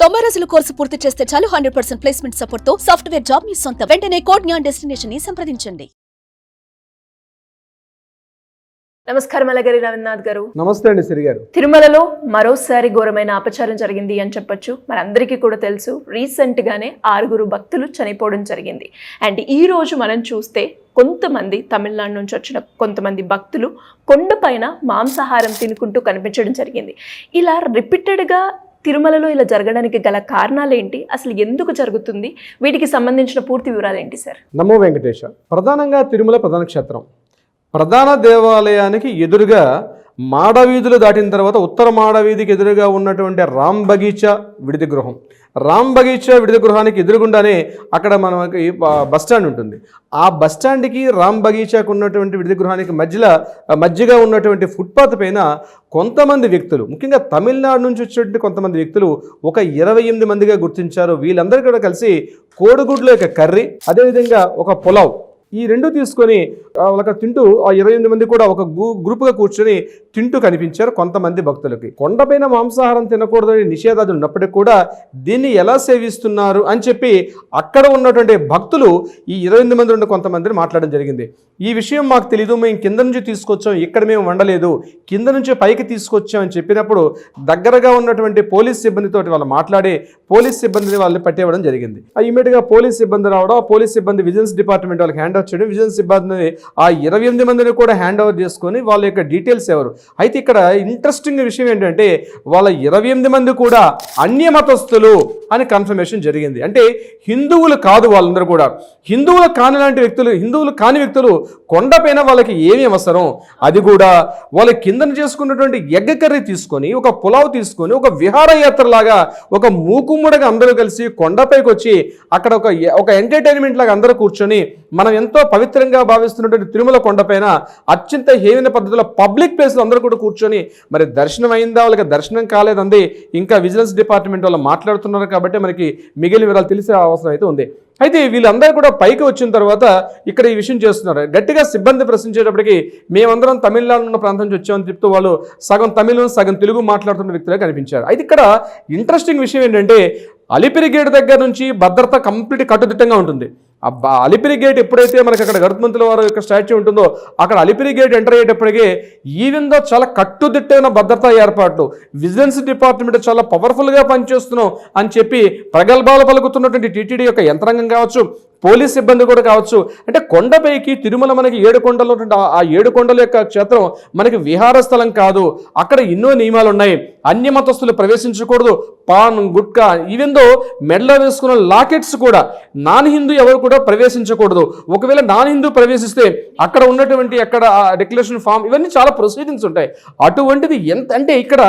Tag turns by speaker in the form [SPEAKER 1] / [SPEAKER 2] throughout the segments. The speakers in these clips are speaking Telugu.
[SPEAKER 1] 90 రోజుల కోర్సు పూర్తి చేస్తే చాలు 100% ప్లేస్మెంట్ సపోర్ట్ తో సాఫ్ట్వేర్ జాబ్ మీ సొంతం. వెంటనే కోడ్ జ్ఞాన్ డెస్టినేషన్ ని సంప్రదించండి.
[SPEAKER 2] నమస్కారం అలగరి రవీంద్రనాథ్ గారు.
[SPEAKER 3] నమస్తే అండి సిరి గారు.
[SPEAKER 2] తిరుమలలో మరోసారి ఘోరమైన అపచారం జరిగింది అని చెప్పొచ్చు. మనందరికీ కూడా తెలుసు, రీసెంట్ గానే 6 భక్తులు చనిపోవడం జరిగింది. అండ్ ఈ రోజు మనం చూస్తే కొంతమంది తమిళనాడు నుంచి వచ్చిన కొంతమంది భక్తులు కొండపైన మాంసాహారం తినుకుంటూ కనిపించడం జరిగింది. ఇలా రిపీటెడ్గా తిరుమలలో ఇలా జరగడానికి గల కారణాలు ఏంటి, అసలు ఎందుకు జరుగుతుంది, వీటికి సంబంధించిన పూర్తి వివరాలు ఏంటి సార్?
[SPEAKER 3] నమో వెంకటేశ. ప్రధానంగా తిరుమల ప్రధాన క్షేత్రం, ప్రధాన దేవాలయానికి ఎదురుగా మాడవీధులు దాటిన తర్వాత ఉత్తర మాడవీధికి ఎదురుగా ఉన్నటువంటి రామ్ బగీచా విడిది గృహం, రామ్ బగీచా విడిది గృహానికి ఎదురుగుండానే అక్కడ మనకి బస్టాండ్ ఉంటుంది. ఆ బస్టాండ్కి రామ్ బగీచాకు ఉన్నటువంటి విడిది గృహానికి మధ్యగా ఉన్నటువంటి ఫుట్పాత్ పైన కొంతమంది వ్యక్తులు, ముఖ్యంగా తమిళనాడు నుంచి వచ్చేటువంటి కొంతమంది వ్యక్తులు ఒక 28 మందిగా గుర్తించారు. వీళ్ళందరూ కూడా కలిసి కోడిగుడ్ల యొక్క కర్రీ, అదేవిధంగా ఒక పులావ్, ఈ రెండు తీసుకొని వాళ్ళకి తింటూ ఆ 28 మంది కూడా ఒక గ్రూప్గా కూర్చొని తింటూ కనిపించారు కొంతమంది భక్తులకి. కొండపైన మాంసాహారం తినకూడదని నిషేధాలు ఉన్నప్పటికీ కూడా దీన్ని ఎలా సేవిస్తున్నారు అని చెప్పి అక్కడ ఉన్నటువంటి భక్తులు ఈ 28 మంది నుండి కొంతమందిని మాట్లాడడం జరిగింది. ఈ విషయం మాకు తెలీదు, మేము కింద నుంచి తీసుకొచ్చాం, ఇక్కడ మేము వండలేదు, కింద నుంచి పైకి తీసుకొచ్చాం అని చెప్పినప్పుడు దగ్గరగా ఉన్నటువంటి పోలీస్ సిబ్బందితో వాళ్ళు మాట్లాడి పోలీస్ సిబ్బందిని వాళ్ళని పట్టేయడం జరిగింది. ఇమీడియట్గా పోలీస్ సిబ్బంది రావడం, పోలీస్ సిబ్బంది విజిలెన్స్ డిపార్ట్మెంట్ వాళ్ళకి హ్యాండ్ ఓవర్ చేయడం, విజిలెన్స్ సిబ్బందిని ఆ 28 మందిని కూడా హ్యాండ్ ఓవర్ చేసుకొని వాళ్ళ యొక్క డీటెయిల్స్ ఎవరు. అయితే ఇక్కడ ఇంట్రెస్టింగ్ విషయం ఏంటంటే వాళ్ళ 28 మంది కూడా అన్య మతస్థులు అని కన్ఫర్మేషన్ జరిగింది. అంటే హిందువులు కాదు, వాళ్ళందరూ కూడా హిందువులు కాని వ్యక్తులు కొండపైన వాళ్ళకి ఏమి అవసరం, అది కూడా వాళ్ళ కిందన చేసుకున్నటువంటి ఎగ్గ కర్రీ తీసుకొని, ఒక పులావ్ తీసుకొని, ఒక విహారయాత్రలాగా ఒక మూకుమ్మడిగా అందరూ కలిసి కొండపైకి వచ్చి అక్కడ ఒక ఎంటర్టైన్మెంట్ లాగా అందరూ కూర్చొని మనం ఎంతో పవిత్రంగా భావిస్తున్నటువంటి తిరుమల కొండపైన అత్యంత హేమైన పద్ధతిలో పబ్లిక్ ప్లేస్లో అందరూ కూడా కూర్చొని మరి దర్శనం అయిందా, వాళ్ళకి దర్శనం కాలేదండి, ఇంకా విజిలెన్స్ డిపార్ట్మెంట్ వాళ్ళు మాట్లాడుతున్నారు కాబట్టి మనకి మిగిలిన వివరాలు తెలిసే అవసరం అయితే ఉంది. అయితే వీళ్ళందరూ కూడా పైకి వచ్చిన తర్వాత ఇక్కడ ఈ విషయం చేస్తున్నారు. గట్టిగా సిబ్బంది ప్రశ్నించేటప్పటికి మేమందరం తమిళనాడు ఉన్న ప్రాంతం నుంచి వచ్చామని చెప్తూ వాళ్ళు సగం తమిళం సగం తెలుగు మాట్లాడుతున్న వ్యక్తులుగా కనిపించారు. అయితే ఇక్కడ ఇంట్రెస్టింగ్ విషయం ఏంటంటే అలిపిరి గేట్ దగ్గర నుంచి భద్రత కంప్లీట్ కట్టుదిట్టంగా ఉంటుంది. అలిపిరి గేట్ ఎప్పుడైతే మనకి అక్కడ గరుత్మంతుల వారి యొక్క స్టాచ్యూ ఉంటుందో అక్కడ అలిపిరి గేట్ ఎంటర్ అయ్యేటప్పటికే ఈవెన్దో చాలా కట్టుదిట్టమైన భద్రతా ఏర్పాట్లు, విజిలెన్స్ డిపార్ట్మెంట్ చాలా పవర్ఫుల్గా పనిచేస్తున్నాం అని చెప్పి ప్రగల్భాలు పలుకుతున్నటువంటి టీటీడీ యొక్క యంత్రాంగం కావచ్చు, పోలీస్ సిబ్బంది కూడా కావచ్చు. అంటే కొండపైకి తిరుమల మనకి 7 కొండలు ఆ 7 కొండల యొక్క క్షేత్రం మనకి విహార స్థలం కాదు, అక్కడ ఎన్నో నియమాలు ఉన్నాయి. అన్య మతస్థులు ప్రవేశించకూడదు, పాన్ గుట్కా ఈవెందో మెడలో వేసుకున్న లాకెట్స్ కూడా నాన్ హిందూ ఎవరు కూడా ప్రవేశించకూడదు. ఒకవేళ నాన్ హిందూ ప్రవేశిస్తే అక్కడ ఉన్నటువంటి డిక్లరేషన్ ఫామ్ ఇవన్నీ చాలా ప్రొసీడింగ్స్ ఉంటాయి. అటువంటిది ఎంత అంటే ఇక్కడ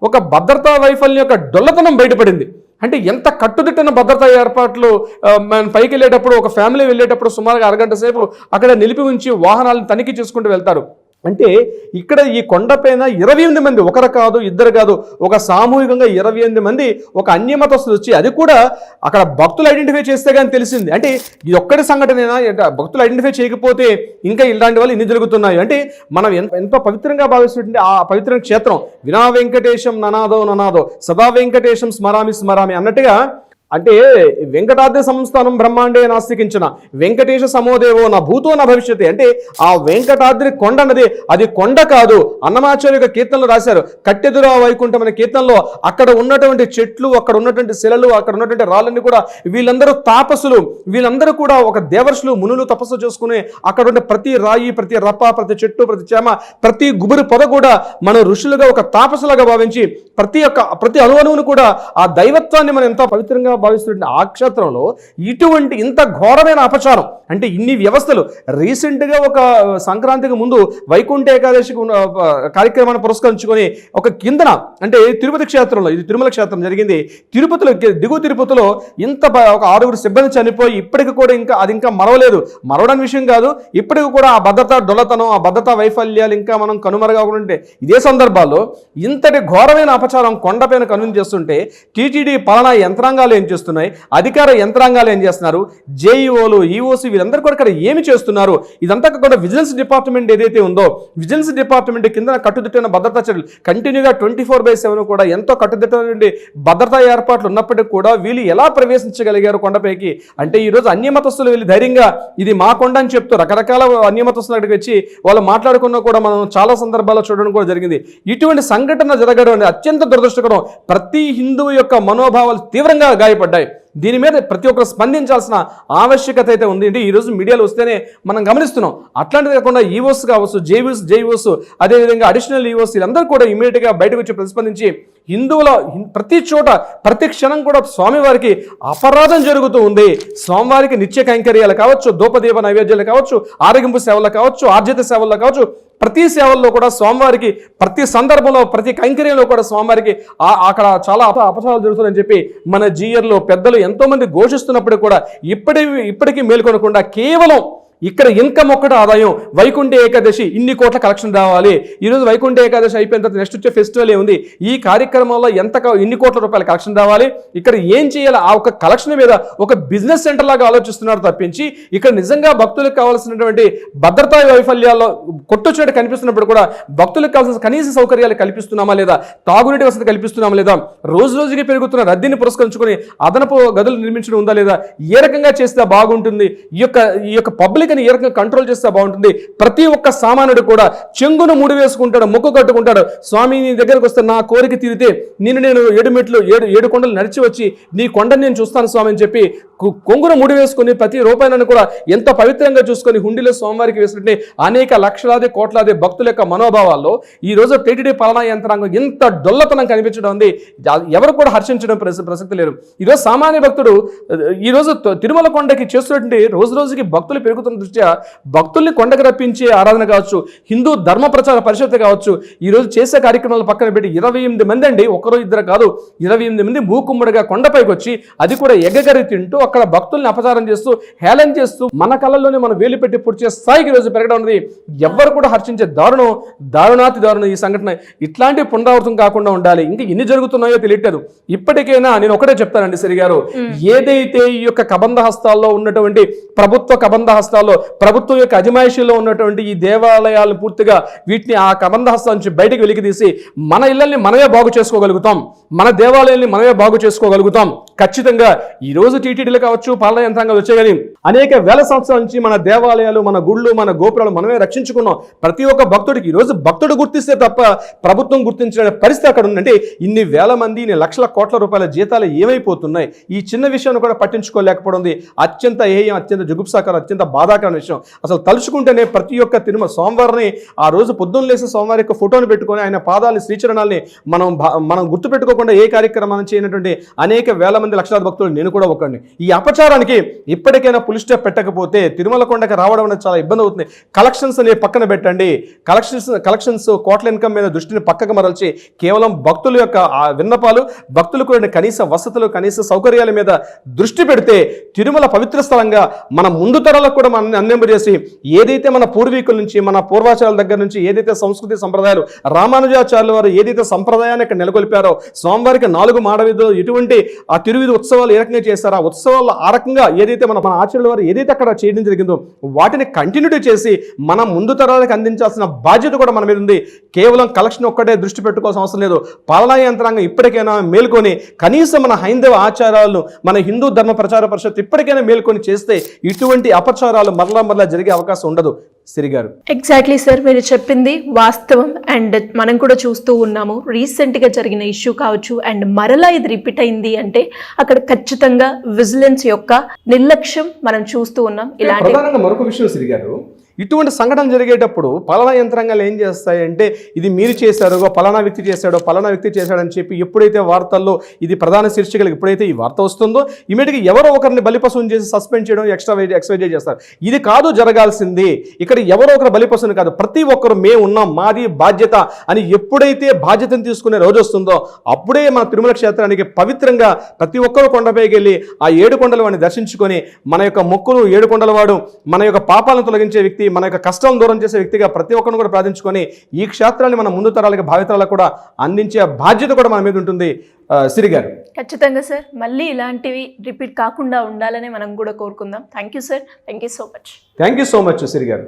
[SPEAKER 3] ఒక భద్రతా వైఫల్యం యొక్క డొల్లతనం బయటపడింది. అంటే ఎంత కట్టుదిట్టన భద్రతా ఏర్పాట్లు, పైకి వెళ్ళేటప్పుడు ఒక ఫ్యామిలీ వెళ్ళేటప్పుడు సుమారుగా అరగంట సేపు అక్కడ నిలిపి ఉంచి వాహనాలను తనిఖీ చేసుకుంటూ వెళ్తారు. అంటే ఇక్కడ ఈ కొండపైన 28 మంది, ఒకరు కాదు ఇద్దరు కాదు, ఒక సామూహికంగా 28 మంది ఒక అన్యమతస్తులు వచ్చి, అది కూడా అక్కడ భక్తులు ఐడెంటిఫై చేస్తే కానీ తెలిసింది. అంటే ఇది ఒక్కటి సంఘటనైనా, భక్తులు ఐడెంటిఫై చేయకపోతే ఇంకా ఇలాంటి వాళ్ళు ఇన్ని జరుగుతున్నాయి. అంటే మనం ఎంతో పవిత్రంగా భావిస్తుంటే ఆ పవిత్ర క్షేత్రం వినా వెంకటేశం ననాదో సదా వెంకటేశం స్మరామి అన్నట్టుగా, అంటే వెంకటాద్రి సంస్థానం బ్రహ్మాండే నాస్తికించిన వెంకటేశ సమోదేవో నా భూతో నా భవిష్యత్తు. అంటే ఆ వెంకటాద్రి కొండ అన్నది అది కొండ కాదు. అన్నమాచార్య యొక్క కీర్తనలు రాశారు, కట్టెదురా వైకుంఠం అనే కీర్తనలో అక్కడ ఉన్నటువంటి చెట్లు, అక్కడ ఉన్నటువంటి శిలలు, అక్కడ ఉన్నటువంటి రాళ్ళన్నీ కూడా వీళ్ళందరూ తాపసులు, వీళ్ళందరూ కూడా ఒక దేవర్షులు మునులు తపస్సు చేసుకుని అక్కడ ఉండే ప్రతి రాయి, ప్రతి రప్ప, ప్రతి చెట్టు, ప్రతి చేమ, ప్రతి గుబురు పొద కూడా మనం ఋషులుగా ఒక తాపసులుగా భావించి ప్రతి అణువును కూడా ఆ దైవత్వాన్ని మనం ఎంత పవిత్రంగా భావిస్తున్న ఆ క్షేత్రంలో ఇటువంటి ఇంత ఘోరమైన అపచారం, అంటే ఇన్ని వ్యవస్థలు. రీసెంట్గా ఒక సంక్రాంతికి ముందు వైకుంఠ ఏకాదశికి కార్యక్రమాన్ని పురస్కరించుకొని ఒక కిందన, అంటే తిరుపతి క్షేత్రంలో, ఇది తిరుమల క్షేత్రం జరిగింది, తిరుపతిలో దిగువ తిరుపతిలో ఇంత ఒక 6 సిబ్బంది చనిపోయి ఇప్పటికి కూడా ఇంకా మరవలేదు. మరవడానికి విషయం కాదు, ఇప్పటికి కూడా ఆ భద్రతా డొల్లతనం, ఆ భద్రతా వైఫల్యాలు ఇంకా మనం కనుమరుగకుంటే ఇదే సందర్భాల్లో ఇంతటి ఘోరమైన అపచారం కొండపైన కన్విన్స్ చేస్తుంటే టీటీడీ పాలనా యంత్రాంగాలు ఏంటి, చేస్తున్నాయి, అధికార యంత్రాంగాలు ఏం చేస్తున్నారు, జేఈఓలు, ఈఓసి వీళ్ళందరూ కూడా ఇక్కడ ఏమి చేస్తున్నారు, ఇదంతా కాకుండా విజిలెన్స్ డిపార్ట్మెంట్ ఏదైతే ఉందో విజిలెన్స్ డిపార్ట్మెంట్ కింద కట్టుదిట్టమైన భద్రతా చర్యలు కంటిన్యూగా 24/7 కూడా ఎంతో కట్టుదిట్టమైన భద్రతా ఏర్పాట్లు ఉన్నప్పటికీ కూడా వీళ్ళు ఎలా ప్రవేశించగలిగారు కొండపైకి అంటే ఈరోజు అన్యమతస్తులు వీళ్ళు ధైర్యంగా ఇది మా కొండ అని చెప్తూ రకరకాల అన్యమతస్తులు అక్కడికి వచ్చి వాళ్ళు మాట్లాడుకున్నా కూడా మనం చాలా సందర్భాల్లో చూడడం కూడా జరిగింది. ఇటువంటి సంఘటన జరగడం అనేది అత్యంత దురదృష్టకరం. ప్రతి హిందువు యొక్క మనోభావాలు తీవ్రంగా గాయపడ్డాయి. దీని మీద ప్రతి ఒక్కరు స్పందించాల్సిన ఆవశ్యకత అయితే ఉంది. అంటే ఈరోజు మీడియాలో వస్తేనే మనం గమనిస్తున్నాం. అట్లాంటిది కాకుండా ఈఓస్ కావచ్చు, జేఈఓస్ అదేవిధంగా అడిషనల్ ఈఓస్ వీళ్ళందరూ కూడా ఇమీడియట్గా బయటకు వచ్చి ప్రతిస్పందించి హిందువుల ప్రతి చోట ప్రతి క్షణం కూడా స్వామివారికి అపరాధం జరుగుతూ ఉంది. స్వామివారికి నిత్య కైంకర్యాలు కావచ్చు, దూపదీప నైవేద్యాలు కావచ్చు, ఆరోగ్యంపు సేవలు కావచ్చు, ఆర్జిత సేవల్లో కావచ్చు, ప్రతి సేవల్లో కూడా స్వామివారికి ప్రతి సందర్భంలో ప్రతి కైంకర్యంలో కూడా స్వామివారికి అక్కడ చాలా అపచారాలు జరుగుతున్నాయని చెప్పి మన జీయర్లో పెద్దలు ఎంతోమంది ఘోషిస్తున్నప్పుడు కూడా ఇప్పటికీ మేల్కొనకుండా కేవలం ఇక్కడ ఇన్కమ్ ఒక్కటి ఆదాయం వైకుంఠ ఏకాదశి ఇన్ని కోట్ల కలెక్షన్ రావాలి. ఈరోజు వైకుంఠ ఏకాదశి అయిపోయిన తర్వాత నెక్స్ట్ వచ్చే ఫెస్టివల్ ఏముంది, ఈ కార్యక్రమంలో ఇన్ని కోట్ల రూపాయల కలెక్షన్ రావాలి, ఇక్కడ ఏం చేయాలి ఆ ఒక కలెక్షన్ మీద ఒక బిజినెస్ సెంటర్ లాగా ఆలోచిస్తున్నారు తప్పించి ఇక్కడ నిజంగా భక్తులకు కావాల్సినటువంటి భద్రతా వైఫల్యాల్లో కొట్టొచ్చినట్టు కనిపిస్తున్నప్పుడు కూడా భక్తులకు కావాల్సిన కనీస సౌకర్యాలు కల్పిస్తున్నామా లేదా, తాగునీటి వసతి కల్పిస్తున్నామా లేదా, రోజు రోజుకి పెరుగుతున్న రద్దీని పురస్కరించుకొని అదనపు గదులు నిర్మించడం ఉందా లేదా, ఏ రకంగా చేస్తే బాగుంటుంది, ఈ యొక్క పబ్లిక్ ఏ రకంగా కంట్రోల్ చేస్తే బాగుంటుంది. ప్రతి ఒక్క సామాన్యుడు కూడా చెంగును ముడి వేసుకుంటాడు, మొక్కు కట్టుకుంటాడు. స్వామి నీ దగ్గరకు వస్తే నా కోరిక తీరితే నేను 7 కొండలు నడిచి వచ్చి నీ కొండని నేను చూస్తాను స్వామి అని చెప్పి కొంగును ముడి వేసుకుని ప్రతి రూపాయలను కూడా ఎంతో పవిత్రంగా చూసుకొని హుండీలో స్వామివారికి వేసినట్టు అనేక లక్షలాది కోట్లాది భక్తుల యొక్క మనోభావాల్లో ఈ రోజు టీటీడీ పాలనా యంత్రాంగం ఎంత డొల్లతనం కనిపించడం ఉంది. ఎవరు కూడా హర్షించడం ప్రసక్తి లేరు. ఈరోజు సామాన్య భక్తుడు ఈరోజు తిరుమల కొండకి చేస్తున్నటువంటి రోజు రోజుకి భక్తులు పెరుగుతున్న దృష్ట్యా భక్తుల్ని కొండకు రప్పించే ఆరాధన కావచ్చు, హిందూ ధర్మ ప్రచార పరిషత్ కావచ్చు, ఈ రోజు చేసే కార్యక్రమాలు పక్కన పెట్టి 28 మంది అండి, ఒకరు ఇద్దరు కాదు 28 మంది మూకుమ్మడిగా కొండపైకి వచ్చి అది కూడా ఎగ్గగరి తింటూ అక్కడ భక్తుల్ని అపచారం చేస్తూ హేళన చేస్తూ మన కళ్ళల్లోనే మనం వేలు పెట్టి పుడిచే స్థాయికి ఈరోజు పెరగడం అనేది ఎవ్వరు కూడా హర్షించే దారుణాతి దారుణం ఈ సంఘటన. ఇట్లాంటి పునరావృతం కాకుండా ఉండాలి. ఇంకా ఎన్ని జరుగుతున్నాయో తెలియట్లేదు. ఇప్పటికైనా నేను ఒకటే చెప్తానండి శ్రీ గారు, ఏదైతే ఈ యొక్క కబంధ హస్తాల్లో ఉన్నటువంటి ప్రభుత్వ కబంధ హస్తాల్లో ప్రభుత్వం యొక్క అజమాయిషీలో ఉన్నటువంటి ఈ దేవాలయాలను పూర్తిగా వీటిని ఆ కబంధ హస్తం నుంచి బయటకు వెలికితీసి మన ఇళ్లని మనమే బాగు చేసుకోగలుగుతాం, మన దేవాలయాల్ని మనమే బాగు చేసుకోగలుగుతాం. ఖచ్చితంగా ఈ రోజు టీటీడీలు కావచ్చు, పాలనా యంత్రాంగాలు వచ్చాయి కానీ అనేక వేల సంవత్సరాల నుంచి మన దేవాలయాలు, మన గుళ్ళు, మన గోపురాలు మనమే రక్షించుకున్నాం. ప్రతి ఒక్క భక్తుడికి ఈరోజు భక్తుడు గుర్తిస్తే తప్ప ప్రభుత్వం గుర్తించిన పరిస్థితి అక్కడ ఉందంటే ఇన్ని వేల మంది, ఇన్ని లక్షల కోట్ల రూపాయల జీతాలు ఏమైపోతున్నాయి, ఈ చిన్న విషయాన్ని కూడా పట్టించుకోలేకపోవడం అత్యంత హేయం, అత్యంత జుగుప్సాకరం, అత్యంత బాధాకరమైన విషయం. అసలు తలుచుకుంటేనే ప్రతి ఒక్క తిరుమల స్వామివారిని ఆ రోజు పొద్దున్న లేసి స్వామివారి యొక్క ఫోటోను పెట్టుకొని ఆయన పాదాలని శ్రీచరణాలని మనం గుర్తుపెట్టుకోకుండా ఏ కార్యక్రమాన్ని చేయనటువంటి అనేక వేల మంది లక్షలాది భక్తులు నేను కూడా ఒకడిని. ఈ అపచారానికి ఇప్పటికైనా పులి స్టాప్ పెట్టకపోతే తిరుమల కొండకి రావడం అనేది చాలా ఇబ్బంది అవుతుంది. కలెక్షన్స్ అనే పక్కన పెట్టండి, కలెక్షన్స్ కోట్ల ఇన్కమ్ మీద దృష్టిని పక్కకు మరల్చి కేవలం భక్తుల యొక్క విన్నపాలు, భక్తులకు కనీస వసతులు, కనీస సౌకర్యాల మీద దృష్టి పెడితే తిరుమల పవిత్ర స్థలంగా మన ముందు తరాలకు కూడా మనం అందింపజేసి ఏదైతే మన పూర్వీకుల నుంచి, మన పూర్వాచారాల దగ్గర నుంచి ఏదైతే సంస్కృతి సంప్రదాయాలు రామానుజాచార్యుల వారు ఏదైతే సంప్రదాయాన్ని ఇక్కడ నెలకొల్పారో, స్వామివారికి 4 మాడవీధులు ఎటువంటి ఆ తిరువిధి ఉత్సవాలు ఏ రకంగా చేస్తారో ఆ ఉత్సవాలు ఆ రకంగా ఏదైతే మన ఆచార్యుల వారు ఏదైతే అక్కడ చేయడం జరిగిందో వాటిని కంటిన్యూటీ చేసి మన ముందు తరాలకు అందించాల్సిన బాధ్యత కూడా మన మీద ఉంది. కేవలం కలెక్షన్ ఒక్కటే దృష్టి పెట్టుకోవాల్సిన అవసరం లేదు. పాలనా యంత్రాంగం ఇప్పటికైనా మేల్కొని కనీసం మన హైందవ ఆచారాలను, మన హిందూ ధర్మ ప్రచార పరిషత్ ఇప్పటికైనా మేల్కొని చేస్తే ఇటువంటి అపచారాలు మరలా జరిగే అవకాశం ఉండదు. సిరి గారు,
[SPEAKER 2] ఎగ్జాక్ట్లీ సార్, మీరు చెప్పింది వాస్తవం. అండ్ మనం కూడా చూస్తూ ఉన్నాము రీసెంట్గా జరిగిన ఇష్యూ కావచ్చు, అండ్ మరలా ఇది రిపీట్ అయింది అంటే అక్కడ ఖచ్చితంగా విజిలెన్స్ యొక్క నిర్లక్ష్యం మనం చూస్తూ ఉన్నాం. ఇలాంటి
[SPEAKER 3] ప్రధానంగా మరొక విషయం సిరి గారు, ఇటువంటి సంఘటన జరిగేటప్పుడు పలానా యంత్రాంగాలు ఏం చేస్తాయంటే ఇది మీరు చేశారో, పలానా వ్యక్తి చేశాడని చెప్పి ఎప్పుడైతే వార్తల్లో ఇది ప్రధాన శీర్షికలకు ఎప్పుడైతే ఈ వార్త వస్తుందో ఇమీడియట్గా ఎవరో ఒకరిని బలిపశువుని చేసి సస్పెండ్ చేయడం, ఎక్స్ట్రా చేస్తారు. ఇది కాదు జరగాల్సింది. ఇక్కడ ఎవరో ఒకరు బలిపశువుని కాదు, ప్రతి ఒక్కరు మేము ఉన్నాం, మాది బాధ్యత అని ఎప్పుడైతే బాధ్యతను తీసుకునే రోజు వస్తుందో అప్పుడే మన తిరుమల క్షేత్రానికి పవిత్రంగా ప్రతి ఒక్కరూ కొండపైకి వెళ్ళి ఆ 7 కొండల వాడిని దర్శించుకొని మన యొక్క మొక్కులు 7 కొండల వాడు, మన యొక్క పాపాలను తొలగించే వ్యక్తి, మన యొక్క కష్టం దూరం చేసే వ్యక్తిగా ప్రతి ఒక్కరిని కూడా ప్రార్థించుకొని ఈ క్షేత్రాన్ని మన ముందు తరాలకి భావితరాలకు కూడా అందించే బాధ్యత కూడా మన మీద ఉంటుంది. సిరి గారు,
[SPEAKER 2] ఖచ్చితంగా సార్, మళ్ళీ ఇలాంటివి రిపీట్ కాకుండా ఉండాలని మనం కూడా కోరుకుందాం. Thank you sir, thank you so much.
[SPEAKER 3] Thank you so much Siri గారు.